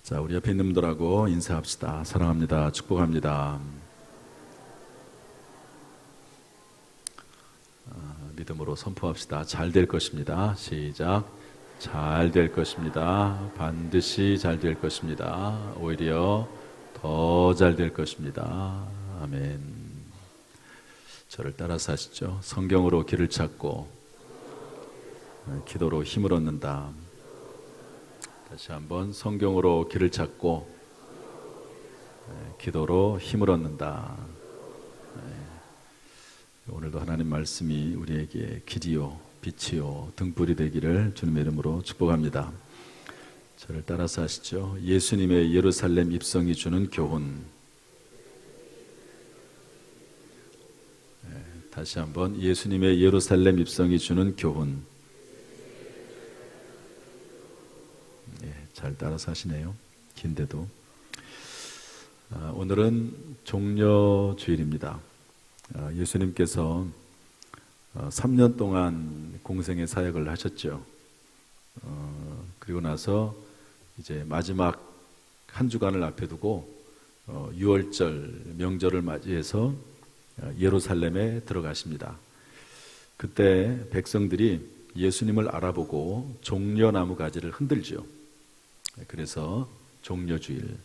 자, 우리 옆에 있는 분들하고 인사합시다. 사랑합니다. 축복합니다. 믿음으로 선포합시다. 잘 될 것입니다. 시작. 잘 될 것입니다. 반드시 잘 될 것입니다. 오히려 더 잘 될 것입니다. 아멘. 저를 따라서 하시죠. 성경으로 길을 찾고 기도로 힘을 얻는다. 다시 한번 성경으로 길을 찾고 기도로 힘을 얻는다. 오늘도 하나님 말씀이 우리에게 길이요 빛이요 등불이 되기를 주님의 이름으로 축복합니다. 저를 따라서 하시죠. 예수님의 예루살렘 입성이 주는 교훈. 다시 한번 예수님의 예루살렘 입성이 주는 교훈. 잘 따라서 하시네요. 긴데도. 오늘은 종려주일입니다. 예수님께서 3년 동안 공생의 사역을 하셨죠. 그리고 나서 이제 마지막 한 주간을 앞에 두고 6월절 명절을 맞이해서 예루살렘에 들어가십니다. 그때 백성들이 예수님을 알아보고 종려나무 가지를 흔들죠. 그래서 종려주일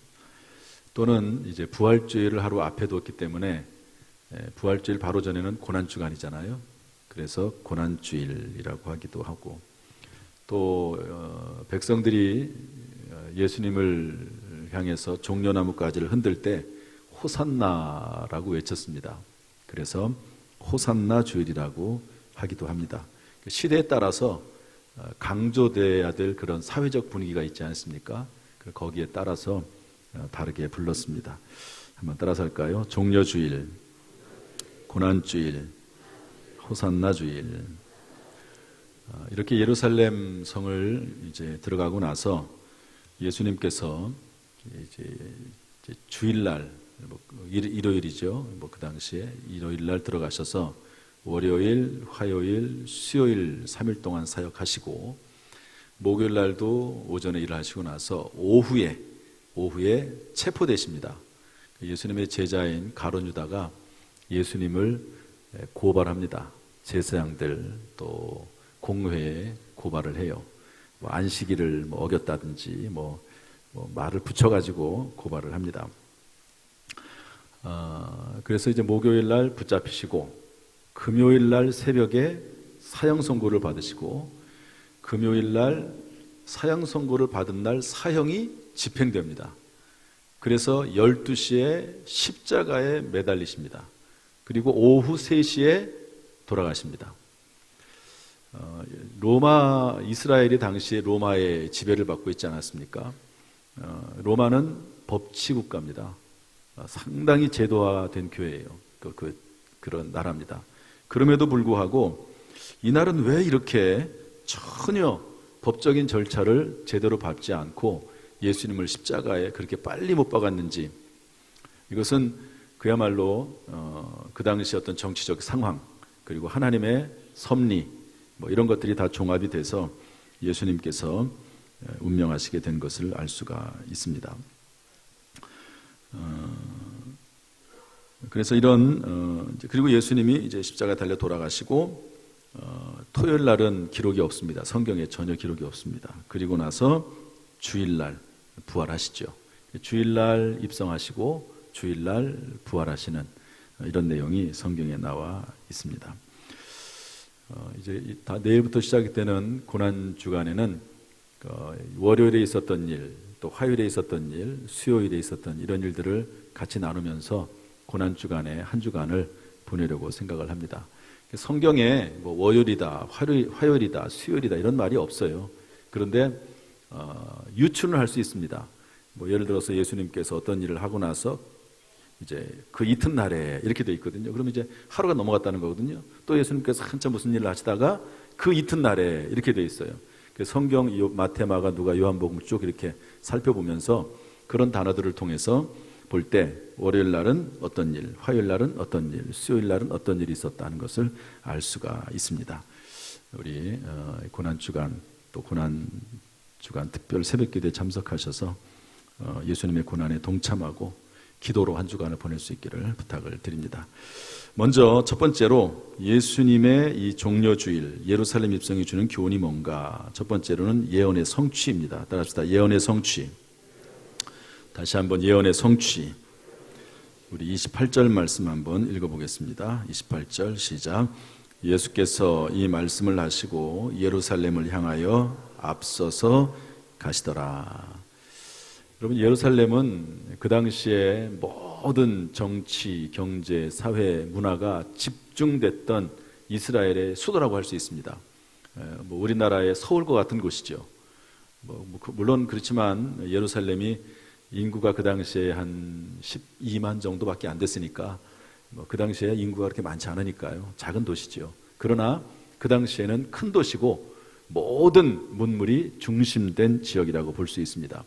또는 이제 부활주일을 하루 앞에 두었기 때문에 부활주일 바로 전에는 고난주간이잖아요. 그래서 고난주일이라고 하기도 하고 또 백성들이 예수님을 향해서 종려나무 가지를 흔들 때 호산나라고 외쳤습니다. 그래서 호산나 주일이라고 하기도 합니다. 시대에 따라서 강조돼야 될 그런 사회적 분위기가 있지 않습니까? 거기에 따라서 다르게 불렀습니다. 한번 따라서 할까요? 종려주일, 고난주일, 호산나주일. 이렇게 예루살렘 성을 이제 들어가고 나서 예수님께서 이제 주일날, 일요일이죠. 그 당시에 일요일날 들어가셔서 월요일, 화요일, 수요일 3일 동안 사역하시고 목요일 날도 오전에 일을 하시고 나서 오후에 체포되십니다. 예수님의 제자인 가룟 유다가 예수님을 고발합니다. 제사장들 또 공회에 고발을 해요. 안식일을 어겼다든지 말을 붙여가지고 고발을 합니다. 그래서 이제 목요일 날 붙잡히시고 금요일 날 새벽에 사형 선고를 받으시고 금요일 날 사형 선고를 받은 날 사형이 집행됩니다. 그래서 12시에 십자가에 매달리십니다. 그리고 오후 3시에 돌아가십니다. 이스라엘이 당시에 로마의 지배를 받고 있지 않았습니까? 로마는 법치국가입니다. 상당히 제도화된 교회예요. 그런 나라입니다. 그럼에도 불구하고 이날은 왜 이렇게 전혀 법적인 절차를 제대로 밟지 않고 예수님을 십자가에 그렇게 빨리 못 박았는지, 이것은 그야말로 그 당시 어떤 정치적 상황 그리고 하나님의 섭리 이런 것들이 다 종합이 돼서 예수님께서 운명하시게 된 것을 알 수가 있습니다. 그래서 그리고 예수님이 이제 십자가에 달려 돌아가시고 토요일 날은 기록이 없습니다. 성경에 전혀 기록이 없습니다. 그리고 나서 주일날 부활하시죠. 주일날 입성하시고 주일날 부활하시는 이런 내용이 성경에 나와 있습니다. 이제 다 내일부터 시작이 되는 고난 주간에는 월요일에 있었던 일, 또 화요일에 있었던 일, 수요일에 있었던 이런 일들을 같이 나누면서 고난 주간에 한 주간을 보내려고 생각을 합니다. 성경에 월요일이다, 화요일이다, 수요일이다 이런 말이 없어요. 그런데 유추는 할 수 있습니다. 예를 들어서 예수님께서 어떤 일을 하고 나서 이제 그 이튿날에 이렇게 돼 있거든요. 그러면 이제 하루가 넘어갔다는 거거든요. 또 예수님께서 한참 무슨 일을 하시다가 그 이튿날에 이렇게 돼 있어요. 성경 마태, 마가, 누가, 요한복음 쭉 이렇게 살펴보면서 그런 단어들을 통해서 볼 때 월요일 날은 어떤 일, 화요일 날은 어떤 일, 수요일 날은 어떤 일이 있었다는 것을 알 수가 있습니다. 우리 고난주간 또 고난주간 특별 새벽기도에 참석하셔서 예수님의 고난에 동참하고 기도로 한 주간을 보낼 수 있기를 부탁을 드립니다. 먼저 첫 번째로 예수님의 이 종려주일 예루살렘 입성이 주는 교훈이 뭔가. 첫 번째로는 예언의 성취입니다. 따라합시다. 예언의 성취. 다시 한번 예언의 성취. 우리 28절 말씀 한번 읽어보겠습니다. 28절 시작. 예수께서 이 말씀을 하시고 예루살렘을 향하여 앞서서 가시더라. 여러분, 예루살렘은 그 당시에 모든 정치, 경제, 사회, 문화가 집중됐던 이스라엘의 수도라고 할 수 있습니다. 우리나라의 서울과 같은 곳이죠. 물론 그렇지만 예루살렘이 인구가 그 당시에 한 12만 정도밖에 안 됐으니까 그 당시에 인구가 그렇게 많지 않으니까요. 작은 도시죠. 그러나 그 당시에는 큰 도시고 모든 문물이 중심된 지역이라고 볼 수 있습니다.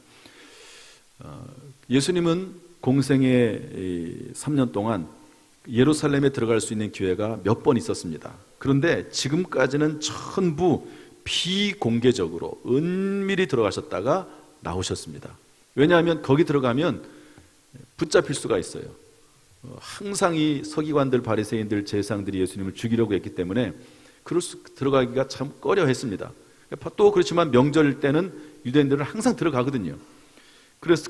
예수님은 공생의 3년 동안 예루살렘에 들어갈 수 있는 기회가 몇 번 있었습니다. 그런데 지금까지는 전부 비공개적으로 은밀히 들어가셨다가 나오셨습니다. 왜냐하면 거기 들어가면 붙잡힐 수가 있어요. 항상 이 서기관들, 바리새인들, 제사장들이 예수님을 죽이려고 했기 때문에 들어가기가 참 꺼려했습니다. 또 그렇지만 명절 때는 유대인들은 항상 들어가거든요.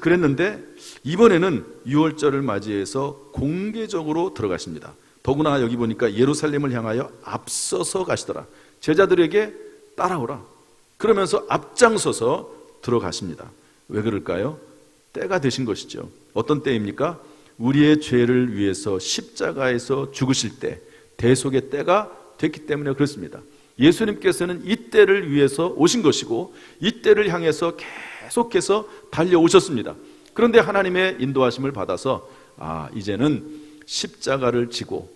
그랬는데 이번에는 유월절을 맞이해서 공개적으로 들어가십니다. 더구나 여기 보니까 예루살렘을 향하여 앞서서 가시더라. 제자들에게 따라오라. 그러면서 앞장서서 들어가십니다. 왜 그럴까요? 때가 되신 것이죠. 어떤 때입니까? 우리의 죄를 위해서 십자가에서 죽으실 때, 대속의 때가 됐기 때문에 그렇습니다. 예수님께서는 이 때를 위해서 오신 것이고 이 때를 향해서 계속해서 달려오셨습니다. 그런데 하나님의 인도하심을 받아서 이제는 십자가를 지고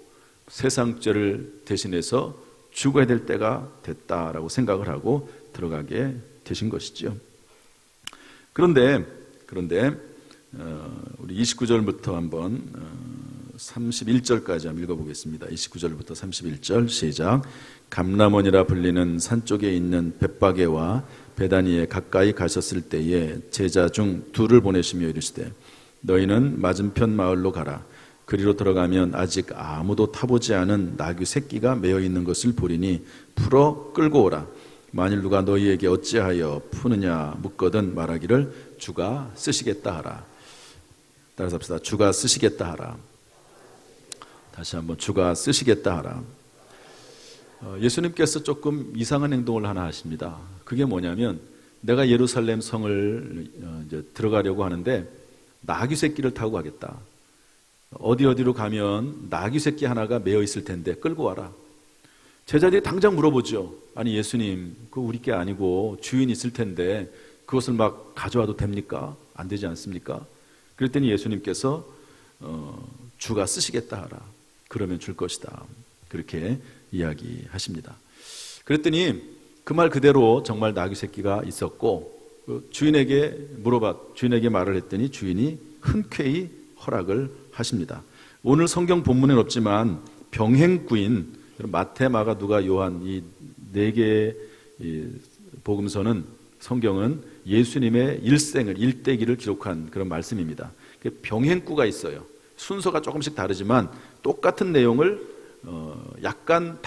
세상 죄를 대신해서 죽어야 될 때가 됐다라고 생각을 하고 들어가게 되신 것이죠. 그런데 우리 29절부터 한번 31절까지 한번 읽어보겠습니다. 29절부터 31절 시작. 감람원이라 불리는 산 쪽에 있는 벳바게와 베다니에 가까이 가셨을 때에 제자 중 둘을 보내시며 이르시되 너희는 맞은편 마을로 가라. 그리로 들어가면 아직 아무도 타보지 않은 나귀 새끼가 매어 있는 것을 보리니 풀어 끌고 오라. 만일 누가 너희에게 어찌하여 푸느냐 묻거든 말하기를 주가 쓰시겠다 하라. 따라서 합시다. 주가 쓰시겠다 하라. 다시 한번 주가 쓰시겠다 하라. 예수님께서 조금 이상한 행동을 하나 하십니다. 그게 뭐냐면 내가 예루살렘 성을 이제 들어가려고 하는데 나귀 새끼를 타고 가겠다. 어디로 가면 나귀 새끼 하나가 매어 있을 텐데 끌고 와라. 제자들이 당장 물어보죠. 아니 예수님, 그거 우리 게 아니고 주인 있을 텐데 그것을 막 가져와도 됩니까? 안 되지 않습니까? 그랬더니 예수님께서 주가 쓰시겠다 하라. 그러면 줄 것이다. 그렇게 이야기하십니다. 그랬더니 그 말 그대로 정말 나귀 새끼가 있었고 주인에게 말을 했더니 주인이 흔쾌히 허락을 하십니다. 오늘 성경 본문에는 없지만 병행구인 마태, 마가, 누가, 요한 이 네 개의 복음서는 성경은 예수님의 일대기를 기록한 그런 말씀입니다. 병행구가 있어요. 순서가 조금씩 다르지만 똑같은 내용을 약간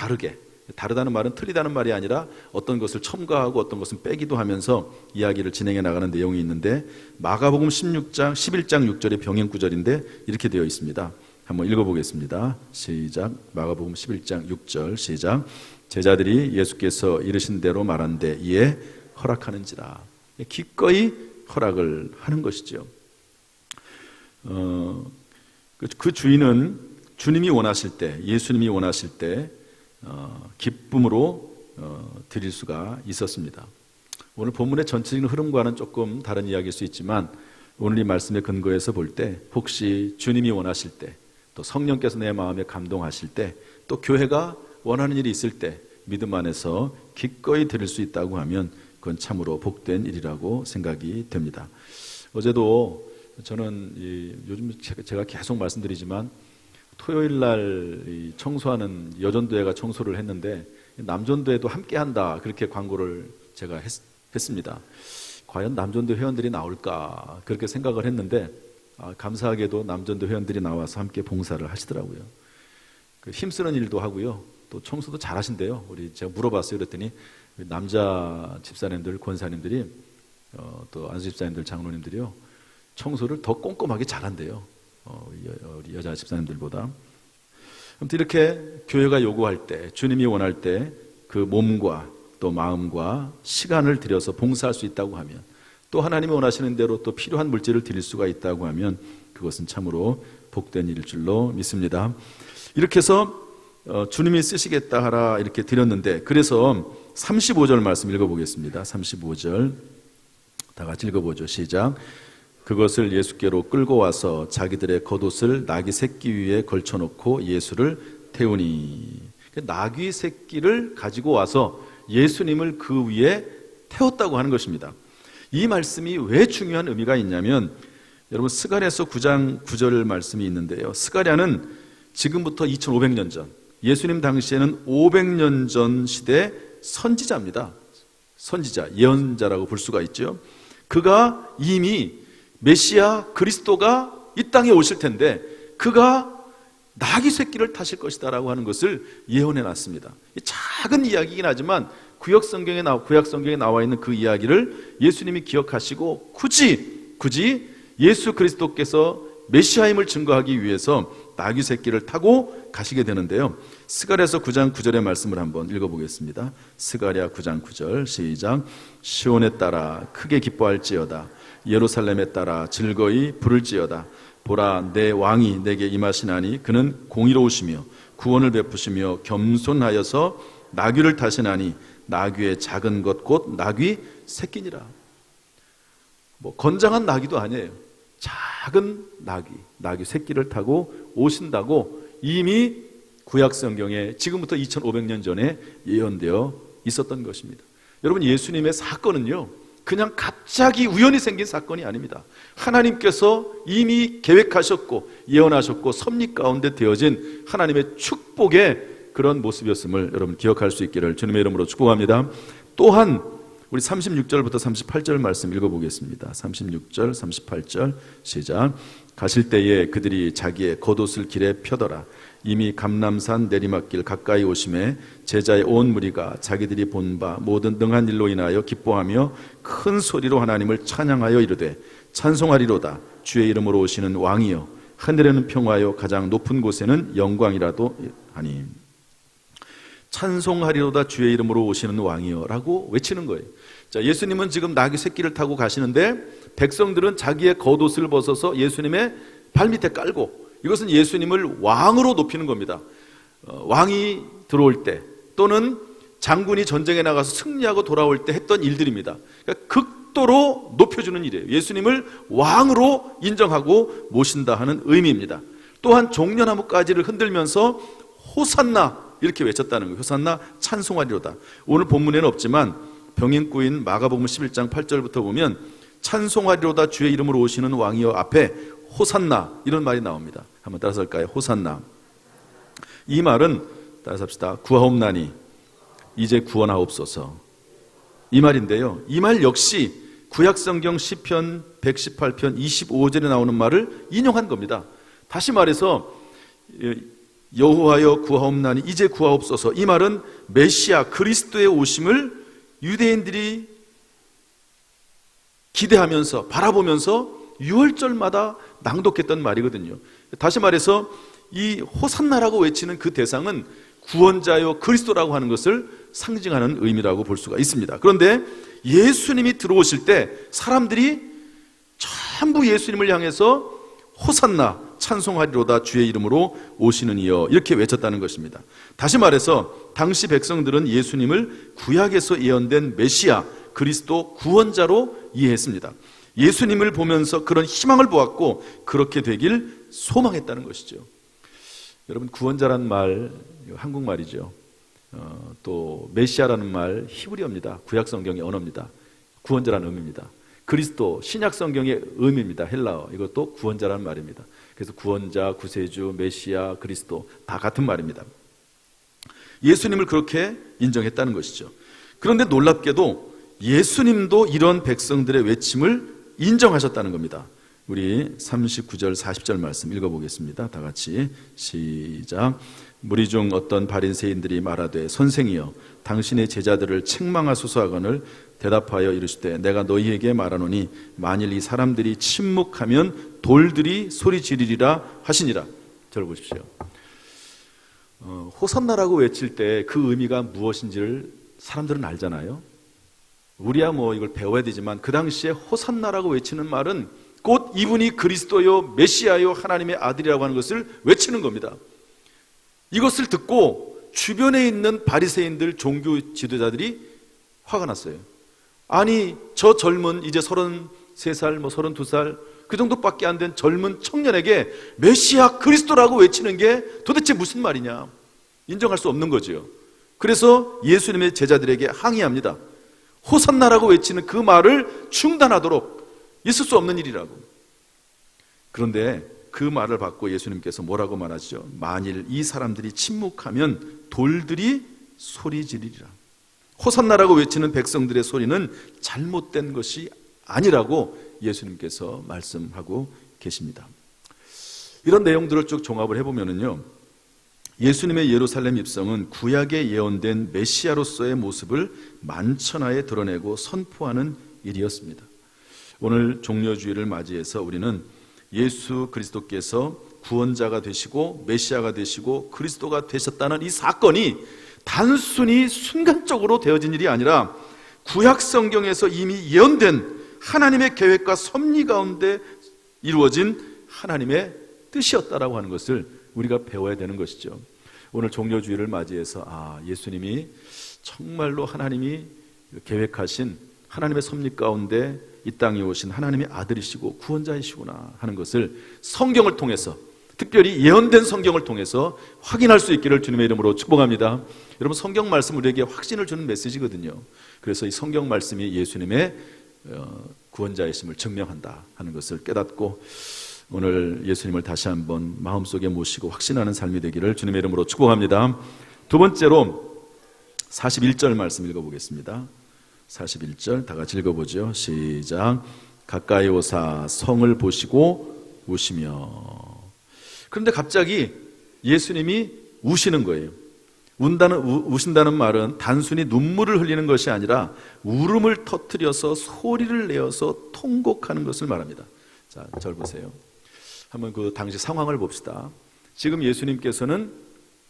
다르다는 말은 틀리다는 말이 아니라 어떤 것을 첨가하고 어떤 것은 빼기도 하면서 이야기를 진행해 나가는 내용이 있는데 마가복음 11장 6절의 병행 구절인데 이렇게 되어 있습니다. 한번 읽어보겠습니다. 시작. 마가복음 11장 6절 시작. 제자들이 예수께서 이르신 대로 말한데 이에 허락하는지라. 기꺼이 허락을 하는 것이죠. 그 주인은 주님이 원하실 때, 예수님이 원하실 때 기쁨으로 드릴 수가 있었습니다. 오늘 본문의 전체적인 흐름과는 조금 다른 이야기일 수 있지만 오늘 이 말씀의 근거에서 볼 때 혹시 주님이 원하실 때, 또 성령께서 내 마음에 감동하실 때, 또 교회가 원하는 일이 있을 때 믿음 안에서 기꺼이 드릴 수 있다고 하면 그건 참으로 복된 일이라고 생각이 됩니다. 어제도 저는 요즘 제가 계속 말씀드리지만 토요일 날 청소하는 여전도회가 청소를 했는데 남전도회도 함께 한다 그렇게 광고를 제가 했습니다. 과연 남전도 회원들이 나올까 그렇게 생각을 했는데 감사하게도 남전도 회원들이 나와서 함께 봉사를 하시더라고요. 힘쓰는 일도 하고요. 또 청소도 잘 하신대요. 제가 물어봤어요. 그랬더니 남자 집사님들, 권사님들이 또 안수 집사님들, 장로님들이요. 청소를 더 꼼꼼하게 잘한대요. 우리 여자 집사님들보다. 아무튼 이렇게 교회가 요구할 때, 주님이 원할 때 그 몸과 또 마음과 시간을 들여서 봉사할 수 있다고 하면, 또 하나님이 원하시는 대로 또 필요한 물질을 드릴 수가 있다고 하면 그것은 참으로 복된 일일 줄로 믿습니다. 이렇게 해서 주님이 쓰시겠다 하라 이렇게 드렸는데, 그래서 35절 말씀 읽어보겠습니다. 35절 다 같이 읽어보죠. 시작. 그것을 예수께로 끌고 와서 자기들의 겉옷을 나귀 새끼 위에 걸쳐놓고 예수를 태우니. 나귀 새끼를 가지고 와서 예수님을 그 위에 태웠다고 하는 것입니다. 이 말씀이 왜 중요한 의미가 있냐면, 여러분 스가랴서 9장 9절 말씀이 있는데요. 스가랴는 지금부터 2500년 전, 예수님 당시에는 500년 전 시대 선지자입니다. 선지자, 예언자라고 볼 수가 있죠. 그가 이미 메시아 그리스도가 이 땅에 오실 텐데 그가 나귀 새끼를 타실 것이다라고 하는 것을 예언해 놨습니다. 작은 이야기이긴 하지만 구약 성경에 나와 있는 그 이야기를 예수님이 기억하시고 굳이 예수 그리스도께서 메시아임을 증거하기 위해서 나귀 새끼를 타고 가시게 되는데요. 스가랴서 9장 9절의 말씀을 한번 읽어보겠습니다. 스가랴 9장 9절 시작. 시온에 따라 크게 기뻐할지어다. 예루살렘에 따라 즐거이 부를지어다. 보라, 내 왕이 내게 임하시나니 그는 공의로우시며 구원을 베푸시며 겸손하여서 나귀를 타시나니 나귀의 작은 것 곧 나귀 새끼니라. 건장한 나귀도 아니에요. 작은 나귀 새끼를 타고 오신다고 이미 구약 성경에 지금부터 2500년 전에 예언되어 있었던 것입니다. 여러분, 예수님의 사건은요, 그냥 갑자기 우연히 생긴 사건이 아닙니다. 하나님께서 이미 계획하셨고 예언하셨고 섭리 가운데 되어진 하나님의 축복의 그런 모습이었음을 여러분 기억할 수 있기를 주님의 이름으로 축복합니다. 또한 우리 36절부터 38절 말씀 읽어보겠습니다. 36절 38절 시작. 가실 때에 그들이 자기의 겉옷을 길에 펴더라. 이미 감람산 내리막길 가까이 오심에 제자의 온 무리가 자기들이 본 바 모든 능한 일로 인하여 기뻐하며 큰 소리로 하나님을 찬양하여 이르되 찬송하리로다. 주의 이름으로 오시는 왕이여 하늘에는 평화요 가장 높은 곳에는 영광이라도 하니. 찬송하리로다 주의 이름으로 오시는 왕이여 라고 외치는 거예요. 자, 예수님은 지금 나귀 새끼를 타고 가시는데 백성들은 자기의 겉옷을 벗어서 예수님의 발밑에 깔고, 이것은 예수님을 왕으로 높이는 겁니다. 왕이 들어올 때 또는 장군이 전쟁에 나가서 승리하고 돌아올 때 했던 일들입니다. 그러니까 극도로 높여주는 일이에요. 예수님을 왕으로 인정하고 모신다 하는 의미입니다. 또한 종려나무 가지를 흔들면서 호산나 이렇게 외쳤다는 거예요. 호산나 찬송하리로다. 오늘 본문에는 없지만 병행구인 마가복음 11장 8절부터 보면 찬송하리로다 주의 이름으로 오시는 왕이여 앞에 호산나 이런 말이 나옵니다. 한번 따라서 할까요? 호산나. 이 말은 따라서 합시다. 구하옵나니 이제 구원하옵소서, 이 말인데요. 이 말 역시 구약성경 시편 118편 25절에 나오는 말을 인용한 겁니다. 다시 말해서 여호와여 구하옵나니 이제 구하옵소서, 이 말은 메시아 그리스도의 오심을 유대인들이 기대하면서 바라보면서 유월절마다 낭독했던 말이거든요. 다시 말해서 이 호산나라고 외치는 그 대상은 구원자요 그리스도라고 하는 것을 상징하는 의미라고 볼 수가 있습니다. 그런데 예수님이 들어오실 때 사람들이 전부 예수님을 향해서 호산나 찬송하리로다 주의 이름으로 오시는 이여 이렇게 외쳤다는 것입니다. 다시 말해서 당시 백성들은 예수님을 구약에서 예언된 메시아 그리스도 구원자로 이해했습니다. 예수님을 보면서 그런 희망을 보았고 그렇게 되길 소망했다는 것이죠. 여러분, 구원자란 말 한국말이죠. 또 메시아라는 말 히브리어입니다. 구약 성경의 언어입니다. 구원자라는 의미입니다. 그리스도 신약 성경의 의미입니다. 헬라어. 이것도 구원자라는 말입니다. 그래서 구원자, 구세주, 메시아, 그리스도 다 같은 말입니다. 예수님을 그렇게 인정했다는 것이죠. 그런데 놀랍게도 예수님도 이런 백성들의 외침을 인정하셨다는 겁니다. 우리 39절 40절 말씀 읽어보겠습니다. 다 같이 시작. 무리 중 어떤 바리새인들이 말하되 선생이여 당신의 제자들을 책망하소서 하거늘 대답하여 이르시되 내가 너희에게 말하노니 만일 이 사람들이 침묵하면 돌들이 소리 지르리라 하시니라. 저를 보십시오. 호산나라고 외칠 때 그 의미가 무엇인지를 사람들은 알잖아요. 우리야 뭐 이걸 배워야 되지만 그 당시에 호산나라고 외치는 말은 곧 이분이 그리스도요 메시아요 하나님의 아들이라고 하는 것을 외치는 겁니다. 이것을 듣고 주변에 있는 바리새인들 종교 지도자들이 화가 났어요. 아니 저 젊은 이제 33살 뭐 32살 그 정도밖에 안 된 젊은 청년에게 메시아 그리스도라고 외치는 게 도대체 무슨 말이냐, 인정할 수 없는 거죠. 그래서 예수님의 제자들에게 항의합니다. 호산나라고 외치는 그 말을 중단하도록, 있을 수 없는 일이라고. 그런데 그 말을 받고 예수님께서 뭐라고 말하시죠? 만일 이 사람들이 침묵하면 돌들이 소리 지르리라. 호산나라고 외치는 백성들의 소리는 잘못된 것이 아니라고 예수님께서 말씀하고 계십니다. 이런 내용들을 쭉 종합을 해보면요, 예수님의 예루살렘 입성은 구약에 예언된 메시아로서의 모습을 만천하에 드러내고 선포하는 일이었습니다. 오늘 종려주의를 맞이해서 우리는 예수 그리스도께서 구원자가 되시고 메시아가 되시고 그리스도가 되셨다는 이 사건이 단순히 순간적으로 되어진 일이 아니라 구약 성경에서 이미 예언된 하나님의 계획과 섭리 가운데 이루어진 하나님의 뜻이었다라고 하는 것을 우리가 배워야 되는 것이죠. 오늘 종려주의를 맞이해서 예수님이 정말로 하나님이 계획하신 하나님의 섭리 가운데 이 땅에 오신 하나님의 아들이시고 구원자이시구나 하는 것을 성경을 통해서, 특별히 예언된 성경을 통해서 확인할 수 있기를 주님의 이름으로 축복합니다. 여러분, 성경 말씀 우리에게 확신을 주는 메시지거든요. 그래서 이 성경 말씀이 예수님의 구원자이심을 증명한다 하는 것을 깨닫고 오늘 예수님을 다시 한번 마음속에 모시고 확신하는 삶이 되기를 주님의 이름으로 축복합니다. 두 번째로 41절 말씀 읽어보겠습니다. 41절 다 같이 읽어보죠. 시작. 가까이 오사 성을 보시고 우시며. 그런데 갑자기 예수님이 우시는 거예요. 우신다는 말은 단순히 눈물을 흘리는 것이 아니라 울음을 터뜨려서 소리를 내어서 통곡하는 것을 말합니다. 자, 절 보세요. 한번 그 당시 상황을 봅시다. 지금 예수님께서는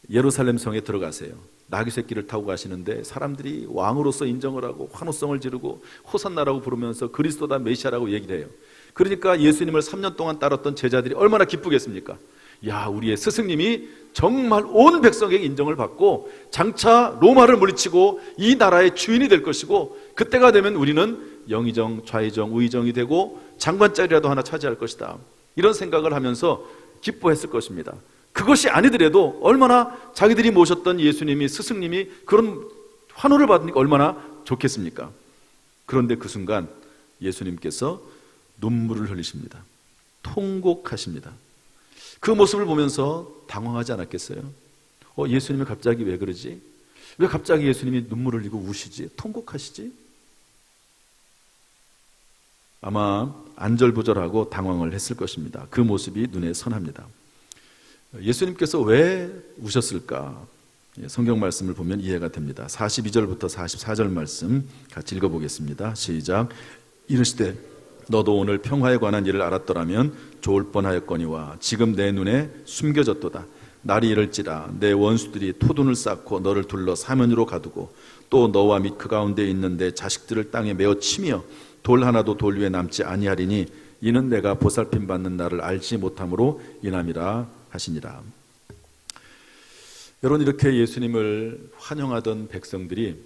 예루살렘 성에 들어가세요. 나귀 새끼를 타고 가시는데 사람들이 왕으로서 인정을 하고 환호성을 지르고 호산나라고 부르면서 그리스도다 메시아라고 얘기를 해요. 그러니까 예수님을 3년 동안 따랐던 제자들이 얼마나 기쁘겠습니까? 야, 우리의 스승님이 정말 온 백성에게 인정을 받고 장차 로마를 물리치고 이 나라의 주인이 될 것이고 그때가 되면 우리는 영의정, 좌의정, 우의정이 되고 장관자리라도 하나 차지할 것이다. 이런 생각을 하면서 기뻐했을 것입니다. 그것이 아니더라도 얼마나 자기들이 모셨던 예수님이, 스승님이 그런 환호를 받으니까 얼마나 좋겠습니까? 그런데 그 순간 예수님께서 눈물을 흘리십니다. 통곡하십니다. 그 모습을 보면서 당황하지 않았겠어요? 예수님이 갑자기 왜 그러지? 왜 갑자기 예수님이 눈물을 흘리고 우시지? 통곡하시지? 아마 안절부절하고 당황을 했을 것입니다. 그 모습이 눈에 선합니다. 예수님께서 왜 우셨을까? 성경 말씀을 보면 이해가 됩니다. 42절부터 44절 말씀 같이 읽어보겠습니다. 시작. 이르시되 너도 오늘 평화에 관한 일을 알았더라면 좋을 뻔하였거니와 지금 내 눈에 숨겨졌도다. 날이 이를지라 내 원수들이 토둔을 쌓고 너를 둘러 사면으로 가두고 또 너와 및 그 가운데 있는 내 자식들을 땅에 메어 치며 돌 하나도 돌 위에 남지 아니하리니 이는 내가 보살핌 받는 날을 알지 못함으로 인함이라 하시니라. 여러분, 이렇게 예수님을 환영하던 백성들이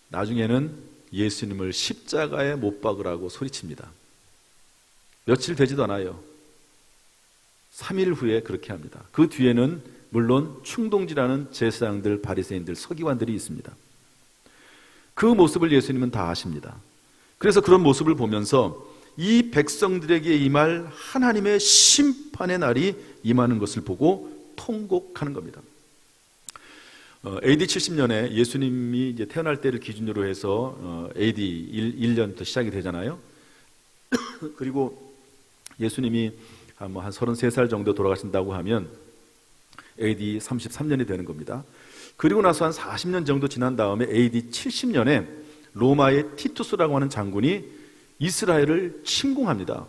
나중에는 예수님을 십자가에 못 박으라고 소리칩니다. 며칠 되지도 않아요. 3일 후에 그렇게 합니다. 그 뒤에는 물론 충동질하는 제사장들, 바리새인들, 서기관들이 있습니다. 그 모습을 예수님은 다 아십니다. 그래서 그런 모습을 보면서 이 백성들에게 임할 하나님의 심판의 날이 임하는 것을 보고 통곡하는 겁니다. AD 70년에 예수님이 이제 태어날 때를 기준으로 해서 AD 1년부터 시작이 되잖아요. 그리고 예수님이 한 33살 정도 돌아가신다고 하면 AD 33년이 되는 겁니다. 그리고 나서 한 40년 정도 지난 다음에 AD 70년에 로마의 티투스라고 하는 장군이 이스라엘을 침공합니다.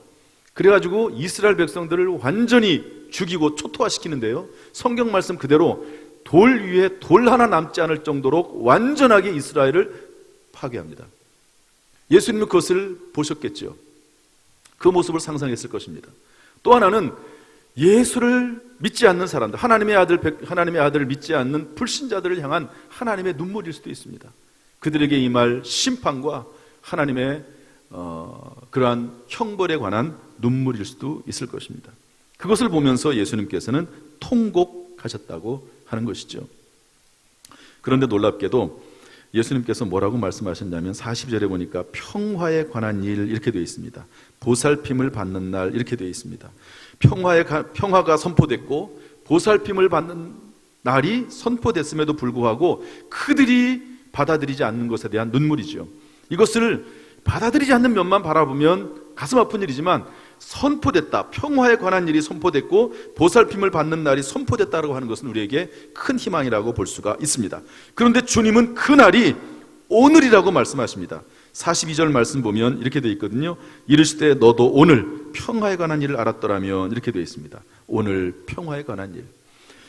그래가지고 이스라엘 백성들을 완전히 죽이고 초토화시키는데요, 성경 말씀 그대로 돌 위에 돌 하나 남지 않을 정도로 완전하게 이스라엘을 파괴합니다. 예수님은 그것을 보셨겠죠. 그 모습을 상상했을 것입니다. 또 하나는 예수를 믿지 않는 사람들, 하나님의 아들을 믿지 않는 불신자들을 향한 하나님의 눈물일 수도 있습니다. 그들에게 임할 심판과 하나님의 그러한 형벌에 관한 눈물일 수도 있을 것입니다. 그것을 보면서 예수님께서는 통곡하셨다고 하는 것이죠. 그런데 놀랍게도 예수님께서 뭐라고 말씀하셨냐면 40절에 보니까 평화에 관한 일 이렇게 되어 있습니다. 보살핌을 받는 날 이렇게 되어 있습니다. 평화가 선포됐고 보살핌을 받는 날이 선포됐음에도 불구하고 그들이 받아들이지 않는 것에 대한 눈물이죠. 이것을 받아들이지 않는 면만 바라보면 가슴 아픈 일이지만 선포됐다, 평화에 관한 일이 선포됐고 보살핌을 받는 날이 선포됐다고 하는 것은 우리에게 큰 희망이라고 볼 수가 있습니다. 그런데 주님은 그 날이 오늘이라고 말씀하십니다. 42절 말씀 보면 이렇게 되어 있거든요. 이르시되 너도 오늘 평화에 관한 일을 알았더라면 이렇게 되어 있습니다. 오늘 평화에 관한 일.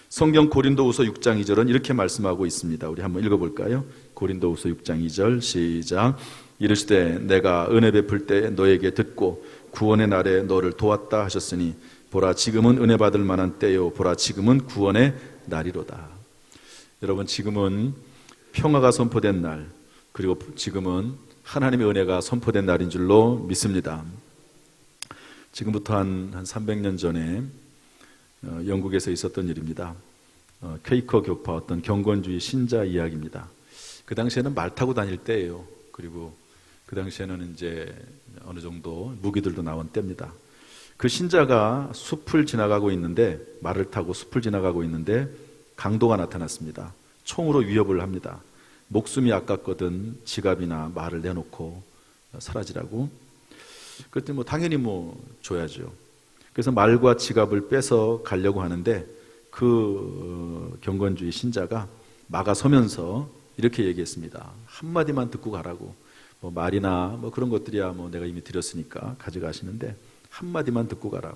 성경 고린도후서 6장 2절은 이렇게 말씀하고 있습니다. 우리 한번 읽어볼까요? 고린도후서 6장 2절 시작. 이르시되 내가 은혜 베풀 때 너에게 듣고 구원의 날에 너를 도왔다 하셨으니 보라 지금은 은혜 받을 만한 때요 보라 지금은 구원의 날이로다. 여러분, 지금은 평화가 선포된 날, 그리고 지금은 하나님의 은혜가 선포된 날인 줄로 믿습니다. 지금부터 한 300년 전에 영국에서 있었던 일입니다. 퀘이커 교파 어떤 경건주의 신자 이야기입니다. 그 당시에는 말 타고 다닐 때예요. 그리고 그 당시에는 이제 어느 정도 무기들도 나온 때입니다. 그 신자가 숲을 지나가고 있는데, 말을 타고 숲을 지나가고 있는데 강도가 나타났습니다. 총으로 위협을 합니다. 목숨이 아깝거든 지갑이나 말을 내놓고 사라지라고. 그때 당연히 줘야죠. 그래서 말과 지갑을 빼서 가려고 하는데 그 경건주의 신자가 막아서면서 이렇게 얘기했습니다. 한마디만 듣고 가라고. 말이나 그런 것들이야 내가 이미 드렸으니까 가져가시는데 한마디만 듣고 가라.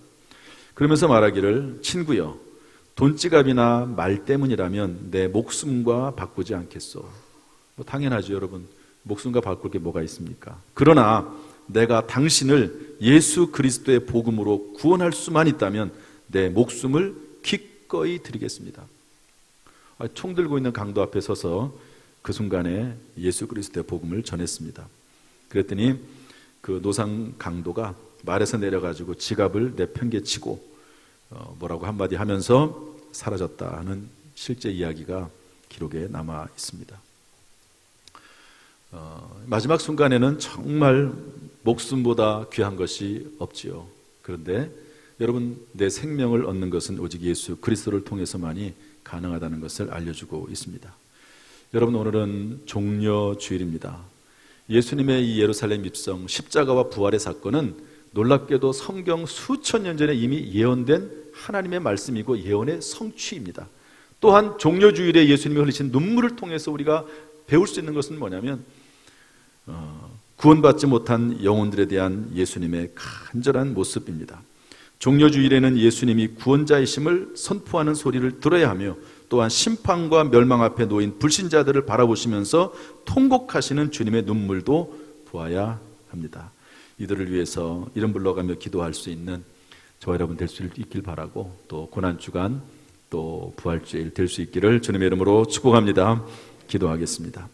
그러면서 말하기를 친구여, 돈지갑이나 말 때문이라면 내 목숨과 바꾸지 않겠소. 당연하죠, 여러분. 목숨과 바꿀 게 뭐가 있습니까? 그러나 내가 당신을 예수 그리스도의 복음으로 구원할 수만 있다면 내 목숨을 기꺼이 드리겠습니다. 총 들고 있는 강도 앞에 서서 그 순간에 예수 그리스도의 복음을 전했습니다. 그랬더니 그 노상 강도가 말에서 내려가지고 지갑을 내팽개치고 뭐라고 한마디 하면서 사라졌다는 실제 이야기가 기록에 남아 있습니다. 마지막 순간에는 정말 목숨보다 귀한 것이 없지요. 그런데 여러분, 내 생명을 얻는 것은 오직 예수 그리스도를 통해서만이 가능하다는 것을 알려주고 있습니다. 여러분, 오늘은 종려주일입니다. 예수님의 이 예루살렘 입성, 십자가와 부활의 사건은 놀랍게도 성경 수천 년 전에 이미 예언된 하나님의 말씀이고 예언의 성취입니다. 또한 종려주일에 예수님이 흘리신 눈물을 통해서 우리가 배울 수 있는 것은 뭐냐면 구원받지 못한 영혼들에 대한 예수님의 간절한 모습입니다. 종려주일에는 예수님이 구원자이심을 선포하는 소리를 들어야 하며 또한 심판과 멸망 앞에 놓인 불신자들을 바라보시면서 통곡하시는 주님의 눈물도 보아야 합니다. 이들을 위해서 이름 불러가며 기도할 수 있는 저와 여러분 될 수 있길 바라고, 또 고난주간 또 부활주일 될 수 있기를 주님의 이름으로 축복합니다. 기도하겠습니다.